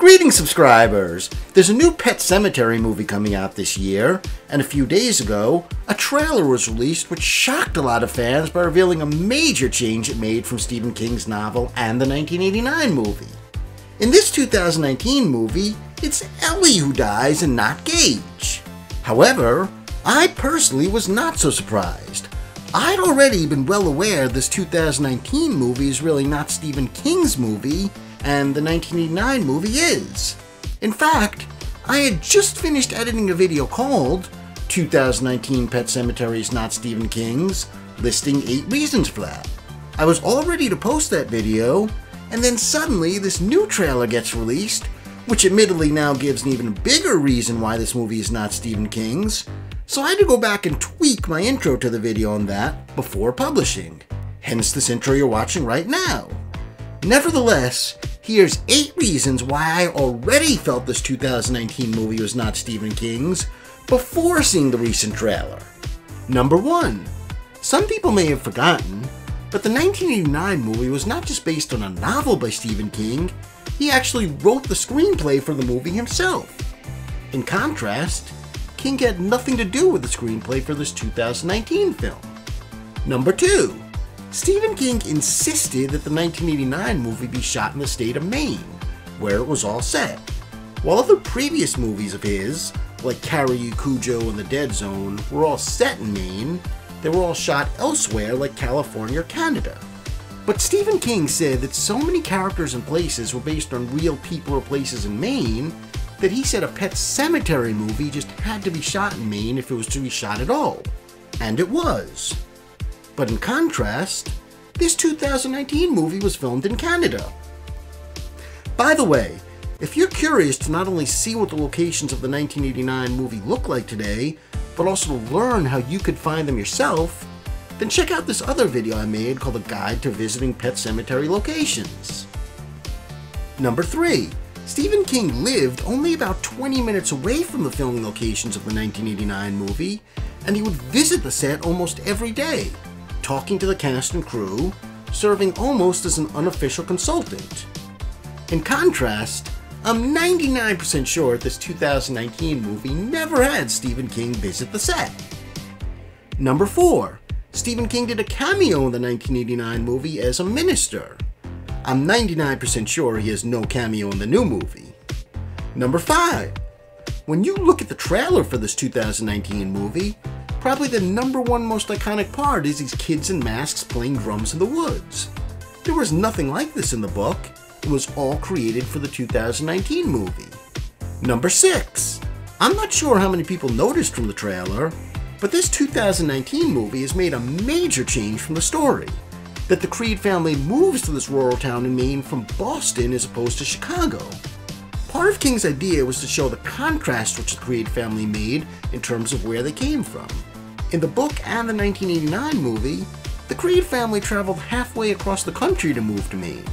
Greetings, subscribers! There's a new Pet Sematary movie coming out this year, and a few days ago, a trailer was released which shocked a lot of fans by revealing a major change it made from Stephen King's novel and the 1989 movie. In this 2019 movie, it's Ellie who dies and not Gage. However, I personally was not so surprised. I'd already been well aware this 2019 movie is really not Stephen King's movie, and the 1989 movie is. In fact, I had just finished editing a video called 2019 Pet Sematary is Not Stephen King's, listing 8 reasons for that. I was all ready to post that video, and then suddenly this new trailer gets released, which admittedly now gives an even bigger reason why this movie is not Stephen King's, so I had to go back and tweak my intro to the video on that before publishing. Hence this intro you're watching right now. Nevertheless, here's 8 reasons why I already felt this 2019 movie was not Stephen King's before seeing the recent trailer. Number 1. Some people may have forgotten, but the 1989 movie was not just based on a novel by Stephen King, he actually wrote the screenplay for the movie himself. In contrast, King had nothing to do with the screenplay for this 2019 film. Number 2. Stephen King insisted that the 1989 movie be shot in the state of Maine, where it was all set. While other previous movies of his, like Carrie, Cujo, and The Dead Zone, were all set in Maine, they were all shot elsewhere like California or Canada. But Stephen King said that so many characters and places were based on real people or places in Maine that he said a Pet Sematary movie just had to be shot in Maine if it was to be shot at all. And it was. But in contrast, this 2019 movie was filmed in Canada. By the way, if you're curious to not only see what the locations of the 1989 movie look like today, but also to learn how you could find them yourself, then check out this other video I made called A Guide to Visiting Pet Sematary Locations. Number 3. Stephen King lived only about 20 minutes away from the filming locations of the 1989 movie, and he would visit the set almost every day, talking to the cast and crew, serving almost as an unofficial consultant. In contrast, I'm 99% sure this 2019 movie never had Stephen King visit the set. Number 4. Stephen King did a cameo in the 1989 movie as a minister. I'm 99% sure he has no cameo in the new movie. Number 5. When you look at the trailer for this 2019 movie, probably the number 1 most iconic part is these kids in masks playing drums in the woods. There was nothing like this in the book. It was all created for the 2019 movie. Number 6. I'm not sure how many people noticed from the trailer, but this 2019 movie has made a major change from the story. That the Creed family moves to this rural town in Maine from Boston as opposed to Chicago. Part of King's idea was to show the contrast which the Creed family made in terms of where they came from. In the book and the 1989 movie, the Creed family traveled halfway across the country to move to Maine.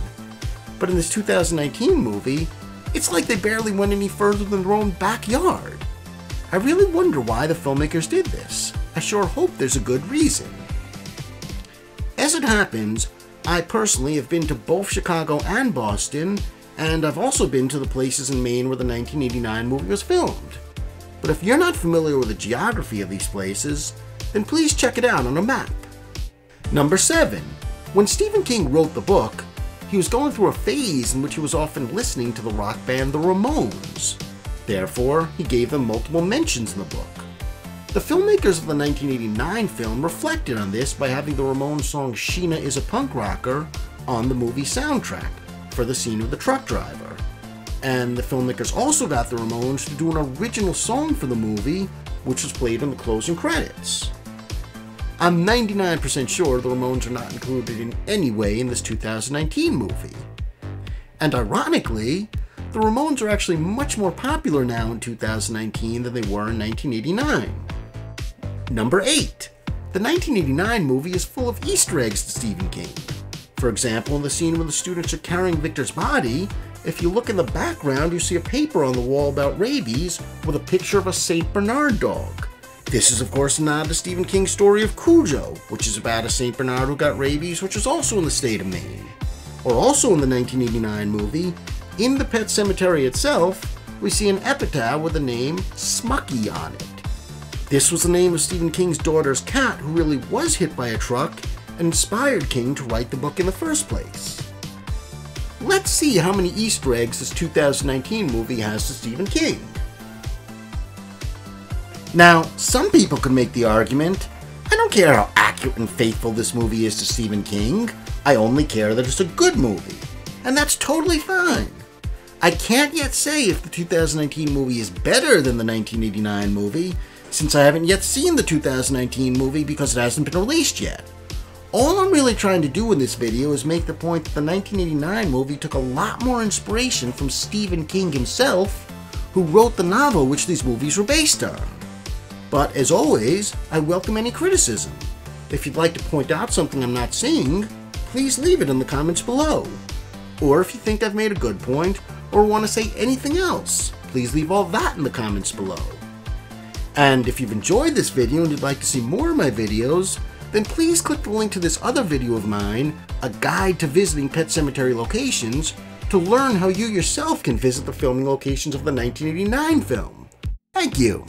But in this 2019 movie, it's like they barely went any further than their own backyard. I really wonder why the filmmakers did this. I sure hope there's a good reason. As it happens, I personally have been to both Chicago and Boston, and I've also been to the places in Maine where the 1989 movie was filmed. But if you're not familiar with the geography of these places, then please check it out on a map. Number 7. When Stephen King wrote the book, he was going through a phase in which he was often listening to the rock band the Ramones. Therefore, he gave them multiple mentions in the book. The filmmakers of the 1989 film reflected on this by having the Ramones song Sheena is a Punk Rocker on the movie soundtrack for the scene with the truck driver. And the filmmakers also got the Ramones to do an original song for the movie, which was played in the closing credits. I'm 99% sure the Ramones are not included in any way in this 2019 movie. And ironically, the Ramones are actually much more popular now in 2019 than they were in 1989. Number 8. The 1989 movie is full of Easter eggs to Stephen King. For example, in the scene where the students are carrying Victor's body, if you look in the background, you see a paper on the wall about rabies with a picture of a St. Bernard dog. This is of course a nod to Stephen King's story of Cujo, which is about a St. Bernard who got rabies, which is also in the state of Maine. Or also in the 1989 movie, In the Pet Sematary itself, we see an epitaph with the name Smucky on it. This was the name of Stephen King's daughter's cat, who really was hit by a truck and inspired King to write the book in the first place. Let's see how many Easter eggs this 2019 movie has to Stephen King. Now, some people could make the argument, I don't care how accurate and faithful this movie is to Stephen King, I only care that it's a good movie. And that's totally fine. I can't yet say if the 2019 movie is better than the 1989 movie, since I haven't yet seen the 2019 movie because it hasn't been released yet. All I'm really trying to do in this video is make the point that the 1989 movie took a lot more inspiration from Stephen King himself, who wrote the novel which these movies were based on. But as always, I welcome any criticism. If you'd like to point out something I'm not seeing, please leave it in the comments below. Or if you think I've made a good point, or want to say anything else, please leave all that in the comments below. And if you've enjoyed this video and you'd like to see more of my videos, then please click the link to this other video of mine, A Guide to Visiting Pet Sematary Locations, to learn how you yourself can visit the filming locations of the 1989 film. Thank you.